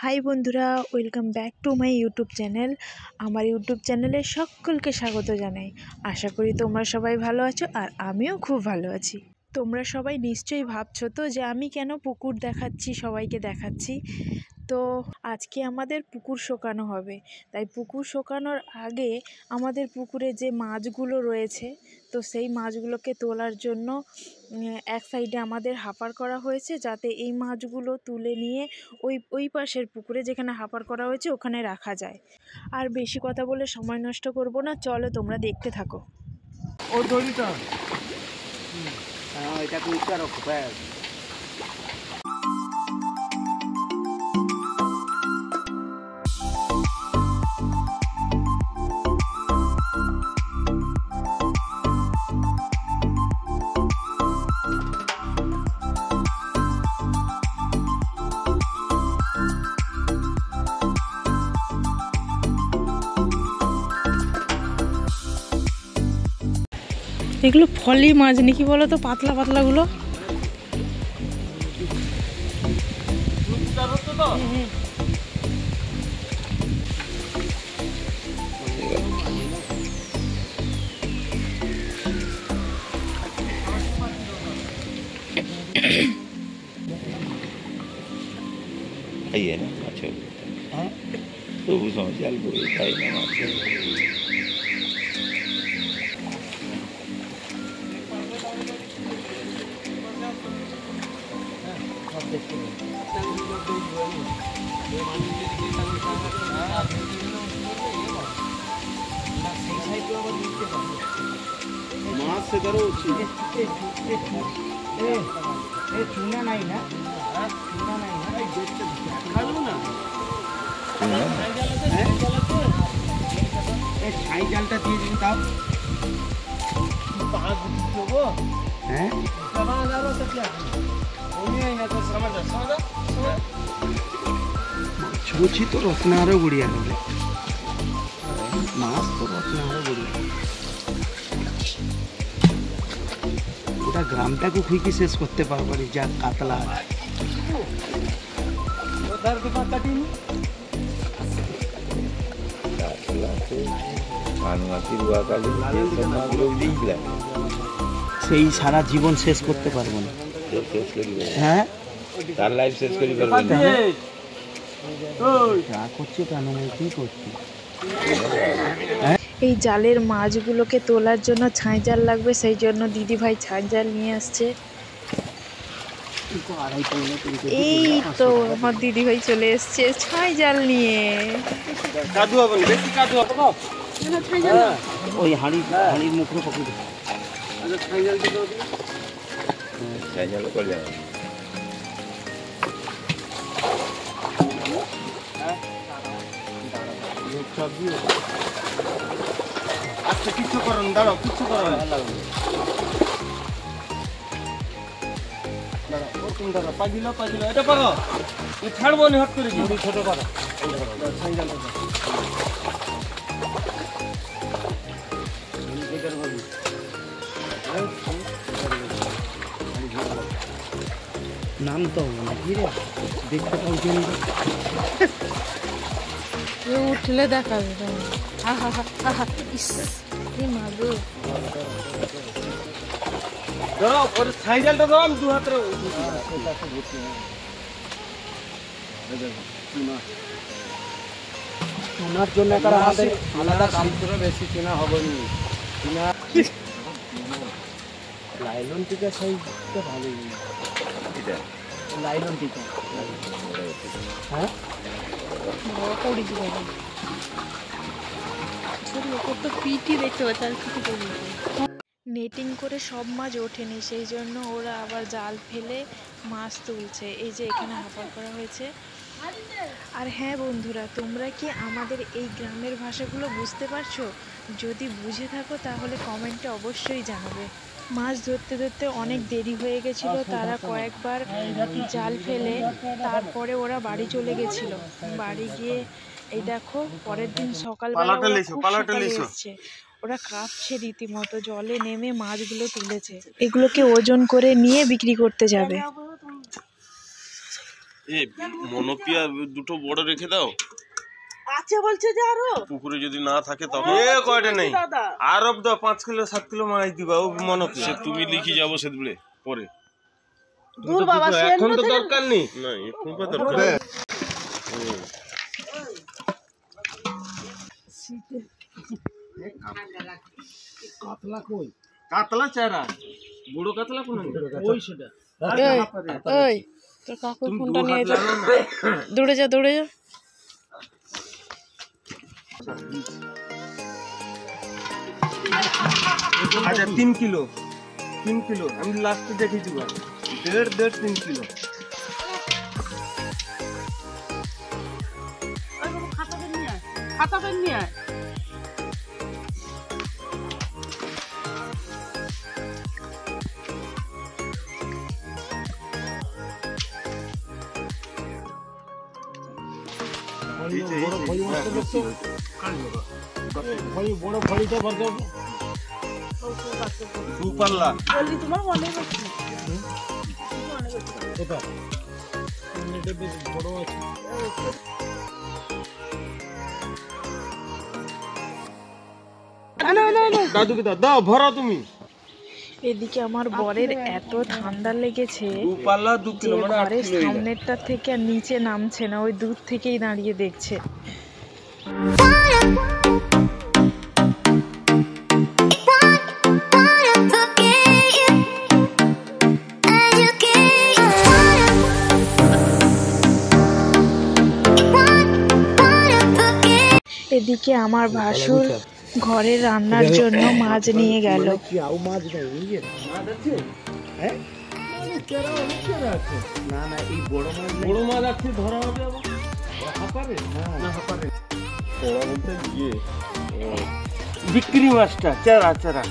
High বন্ধুরা, welcome back to my YouTube channel. আমার YouTube চ্যানেলে সকলকে স্বাগত জানাই। আশা করি তোমরা সবাই ভালো আছো আর আমিও খুব ভালো আছি। তোমরা সবাই নিশ্চয়ই ভাবছো তো যে আমি কেন পুকুর দেখাচ্ছি, সবাইকে দেখাচ্ছি। তো আজকে আমাদের পুকুর শোকানো হবে, তাই পুকুর শোকানোর আগে আমাদের পুকুরে যে মাছগুলো রয়েছে, তো সেই মাছগুলোকে তোলার জন্য এক সাইডে আমাদের হাপার করা হয়েছে, যাতে এই মাছগুলো তুলে নিয়ে ওই পাশের পুকুরে যেখানে হাপার করা হয়েছে ওখানে রাখা যায়। আর বেশি কথা বলে সময় নষ্ট করব না, চলো তোমরা দেখতে থাকো। ও দড়িটা এটা তো উত্তর রাখো। এগুলো ফলি মাছ নাকি বলো তো, পাতলা পাতলাগুলো? खाइए ना अच्छा। हाँ तो वो समझ आल को खाई ना अच्छा। মাছ से करो चूना नहीं ना, चूना नहीं ना, खालू ना छाई जालटा दिए दिन तब हैं छुची तो रत्नारो गुड़िया गले माछ तो रत्नारो गुड़िया গোটা গ্রামটাকে খুঁজে শেষ করতে পারবো না, যা কাতলা আছে। সেই সারা জীবন শেষ করতে পারবো না। হ্যাঁ তার লাইফ শেষ করি পারবো না। যা করছে কেন, কি করছি? এই জালের মাছগুলোকে তোলার জন্য ছাই জাল লাগবে, সেই জন্য দিদি ভাই ছাই জাল নিয়ে আসছে। এই তো আমার দিদি ভাই চলে এসছে ছাই জাল নিয়ে। ওই হাঁড়ির মুখে পকড়ে আচ্ছা কিছু করুন, দাঁড়াও কিছু করো, পাগিল এটা পারো ছাড়বো নি, হট করে ছোট করো নাম তো দেখতে পাচ্ছি উঠলে দেখাবে। সাইকেলটা দাও, আমি দু হাতে ওনার জন্য আমাদের আলাদা কাম করে বেশি কেনা হবে না। লাইলন টিকা সাইজটা ভালোই, লাইলন টিকা। হ্যাঁ নেটিং করে সব মাছ ওঠেনি, সেই জন্য ওরা আবার জাল ফেলে মাছ তুলছে। এই যে এখানে হাপার করা হয়েছে। আর হ্যাঁ বন্ধুরা, তোমরা কি আমাদের এই গ্রামের ভাষাগুলো বুঝতে পারছো? যদি বুঝে থাকো তাহলে কমেন্টে অবশ্যই জানাবে। মাছ ধরতে ধরতে অনেক দেরি হয়ে গেছিলো, তারা কয়েকবার জাল ফেলে তারপরে ওরা বাড়ি চলে গেছিল। বাড়ি গিয়ে এই দেখো পরের দিন সকালবেলা এসছে, ওরা কাঁপছে রীতিমতো, জলে নেমে মাছগুলো তুলেছে। এগুলোকে ওজন করে নিয়ে বিক্রি করতে যাবে। এ মনোপিয়া দুটো বড় রেখে দাও। আছে বলছে যে আরো পুকুরে যদি না থাকে তখন কয়টা নেই আর অব দাও 5 কিলো 7 কিলো মাছ দিবা। ও মনোপিয়া তুমি লিখি যাবো সেদিন পরে। দূর বাবা এখন তো দরকার নেই। না এখন তো দরকার নেই। কাতলা কই? কাতলা চারা বড় কাতলা কোন ওই সেটা ওই তোর কাকুর ফোনটা নিয়ে যা, দৌড়ে যা দৌড়ে যা। আচ্ছা 3 কিলো আমি লাস্টে দেখে দিব। 1.5 3 কিলো। খাতা পেন নিয়ে আয়। বড় ফড়িটা বলতে দু পাল্লা বললি তোমার মনে হচ্ছে এটা এটা বেশ বড় আছে। দাদুকে দাও ভরা তুমি। এদিকে আমার বরের এত ঠান্ডা লেগেছে দু পাল্লা 2 যে কিলো মানে 8 ঘরের কিলো। সামনেরটা থেকে আর নিচে নামছে না, ওই দূর থেকেই দাঁড়িয়ে দেখছে। এদিকে আমার ভাসুর ঘরে রান্নার জন্য মাছ নিয়ে গেল। কি আউ মাছ নাই বুঝলে? মাছ আছে? হ্যাঁ কেরা অনেক কেরা আছে। না না এই বড় মাছ আছে ধরা হবে আবার হাপারে না হাপারে ওরা বলতে ইয়ে বিক্রি মাছটা চারা চারা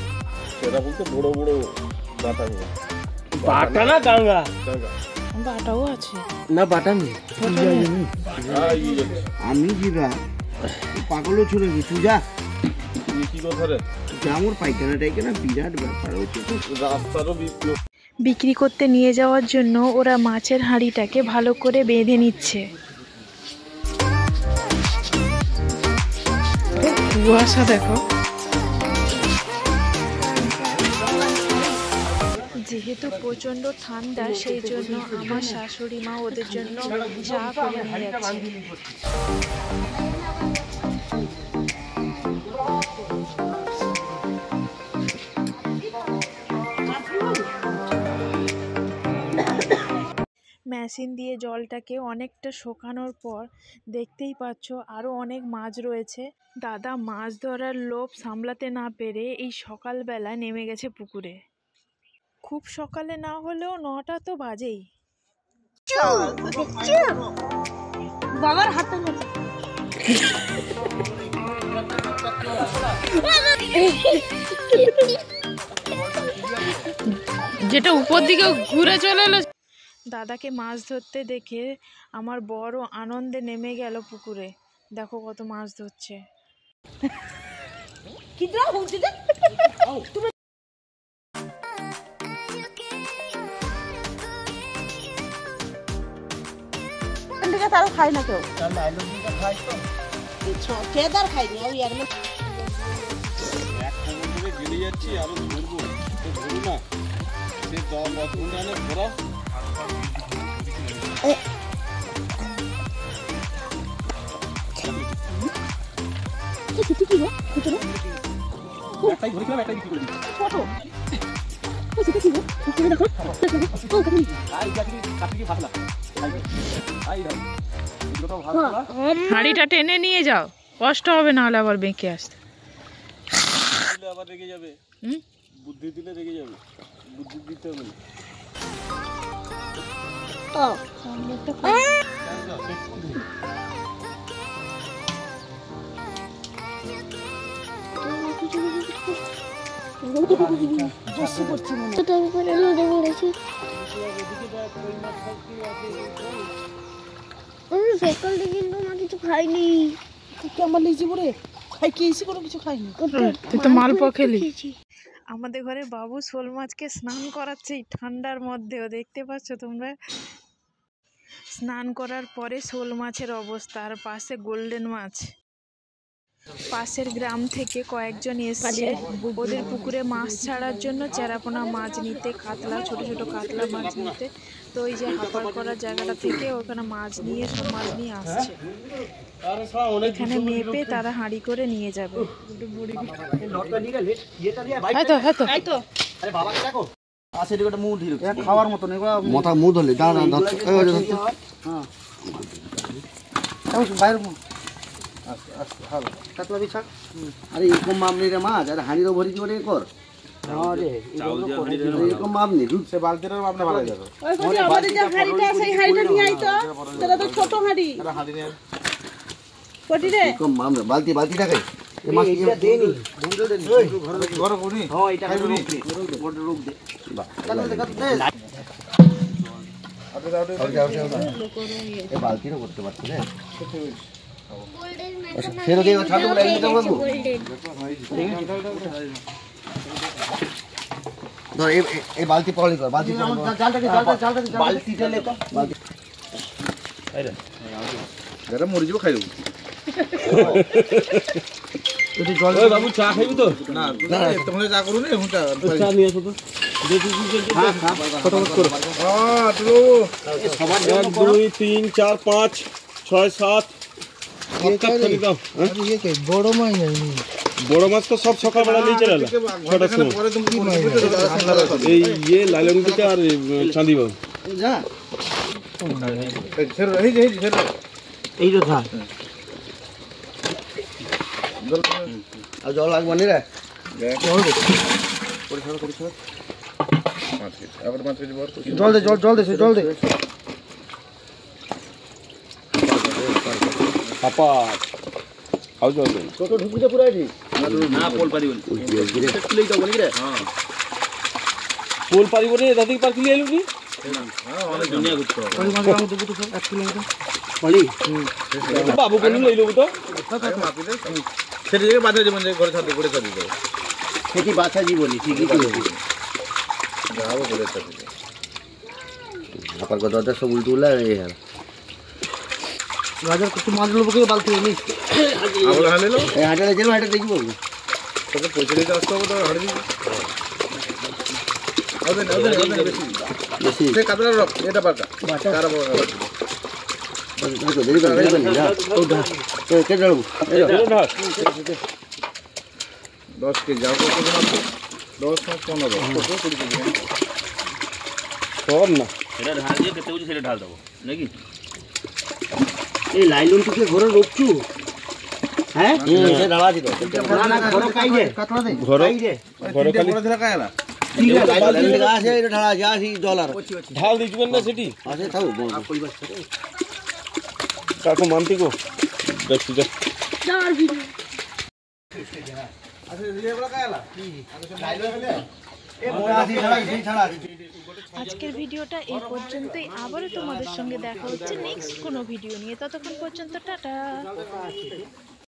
সেটা বলতে বড় বড় বাটা নিয়ে বাটা না গাঙ্গা বাটাও আছে না বাটা নেই। আমি জিরা পাগলও ছুড়ে গেছি যা কি কথা রে জামুর পাইখানা টাইখানা বিরাট ব্যাপার হচ্ছে তো। রাস্তারও বিক্রি করতে নিয়ে যাওয়ার জন্য ওরা মাছের হাঁড়িটাকে ভালো করে বেঁধে নিচ্ছে। কুয়াশা দেখো। যেহেতু প্রচন্ড ঠান্ডা সেই জন্য আমার শাশুড়ি মা ওদের জন্য চা করে নিয়ে যাচ্ছে। মেশিন দিয়ে জলটাকে অনেকটা শুকানোর পর দেখতেই পাচ্ছ আরও অনেক মাছ রয়েছে। দাদা মাছ ধরার লোভ সামলাতে না পেরে এই সকালবেলা নেমে গেছে পুকুরে। খুব সকালে না হলেও 9টা তো বাজেই। বাবার হাতে যেটা উপর দিকে ঘুরে চলে এলো। দাদাকে মাছ ধরতে দেখে আমার বড় আনন্দে নেমে গেল পুকুরে। দেখো কত মাছ ধরছে। তারও খাই না কেউ কেদার খাইনি ওই একদম এক খবর করে গেলে যাচ্ছি আরো ধরবো তো ধরু না সে 10 ঘন্টা আনে ধরা হাঁড়িটা টেনে নিয়ে যাও, কষ্ট হবে না হলে আবার বেঁকে আসতে। আবার রেগে যাবে। বুদ্ধি দিলে রেগে যাবে, বুদ্ধি দিতে হবে না। সকাল থেকে কিন্তু মা কিছু খাইনি। আমার লিচি পড়ে খাই খেয়েছি, কোনো কিছু খাইনি। তুই তো মালপোয়া খেলি। আমাদের ঘরে বাবু শোল মাছকে স্নান করাচ্ছে এই ঠান্ডার মধ্যেও, দেখতে পাচ্ছ তোমরা। স্নান করার পরে শোল মাছের অবস্থা, আর পাশে গোল্ডেন মাছ। পাশের গ্রাম থেকে কয়েকজন এসছে ওদের পুকুরে মাছ ছাড়ার জন্য, চেরাপোনা মাছ নিতে, কাতলা, ছোট ছোট কাতলা মাছ নিতে। তো ওই যে হাঁপার করার জায়গাটা থেকে ওখানে মাছ নিয়ে সব মাছ নিয়ে আসছে, এখানে মেপে তারা হাঁড়ি করে নিয়ে যাবে। খাওয়ার মতন মাথা মুখ ধরলে বাইরে কাতলা বিছা। আরে এরকম মাপ নেই রে মাছ, আরে হাঁড়িরও ভরি করে কর। এরকম মাপ নেই, সে বালতিটার মাপ না ভালো যাবে। আমাদের যে হাঁড়িটা আছে এই হাঁড়িটা নিয়ে আইতো, সেটা তো ছোট হাঁড়ি। হাঁড়ি নিয়ে কোটি রে এরকম মাপ না, বালতিটা খাই। এই মাছ কি দেনি বন্ধু দেনি ঘরে কোনি। হ্যাঁ এটা খাই রুক দে, বড় রুক দে। বাহ কাটতে দে। এই বালতিটা করতে পারছিস রে? ফের দিয়ে ছাড়তে বলে এই দেবো। ধর এই বালতি পলি কর, বালতি জালটাকে বালতিটা লে তো বালতি আইরা যারা মরে যাব খাই দেব। তুই জল ওই বাবু চা খাইবি তো? না না তোমরা চা করো না, এখন চা নিয়ে আসো তো। দেখি কি হ্যাঁ ফটাফট করো। হ্যাঁ তুলো সবার 1 2 3 4 5 6 7 বড় মাছ হয়নি। বড় মাছ তো সব সকালবেলা নিয়ে চলে এলো ছটার সময়। এই ইয়ে লালন দিকে আর চাঁদি বাবু এই তো থাক আর জল লাগবে নি রে। জল দে জল দে পাপা আউ জল দে কত ঢুকিতে পুরাই দি না পোল পারিবনি তুলেই যাবো নাকি রে? হ্যাঁ পোল পারিবনি, দাদি পার কিলি আইলু কি? হ্যাঁ অনেক দুনিয়া ঘুরতে হবে। পারি মাছ আমি দেবো তো 1 কিলোমিটার পালি বাবু কোন লই লব তো মাপি দে সেটি জায়গা বাঁধা জীবন ঘরে ছাড়তে করে ছাড়তে দাও। সেটি বাছা জীবনী ঠিকই তো যাবো করে ছাড়তে আপার কথা দরজা সব উল্টো এই হ্যাঁ রাজার কিছু মাছ লোক বালতি নি আবল হালেলো এই হাঁটালে যেন হাঁটা দেখি বলবো তোকে পৌঁছে দিতে আসতে হবে তো হাড়ি দিবি। ওদের বেশি বেশি সে কাতলা রক এটা পাকা কারা বড় কারা দেরি করে না ও ধা কে যাবো এই ধর 10 কেজি যাও কত মাত্র 10 5 15 কত 20 কেজি কম না সেটা ঢাল দিয়ে কেটে বুঝি সেটা ঢাল দেবো নাকি? এই লাইলন থেকে ঘরে রোপছু হ্যাঁ সে দাঁড়া দিত না না ঘরে কাই যে কাটলা দে ঘরে ঘরে খালি বড় ধরা কায়লা ঠিক আছে লাইলন থেকে আসে এটা ঢালা যা আসি ডলার ঢাল দিবেন না সেটি আসে থাও পরিবার কাকু মানতি গো দেখছি যা যার ভিডিও আসে দিয়ে বড় কায়লা আসে লাইলন হলে এ মোটা আসি ছাড়া এই ছাড়া আজকের ভিডিওটা এই পর্যন্তই। আবারও তোমাদের সঙ্গে দেখা হচ্ছে নেক্সট কোনো ভিডিও নিয়ে। ততক্ষণ পর্যন্ত টাটা।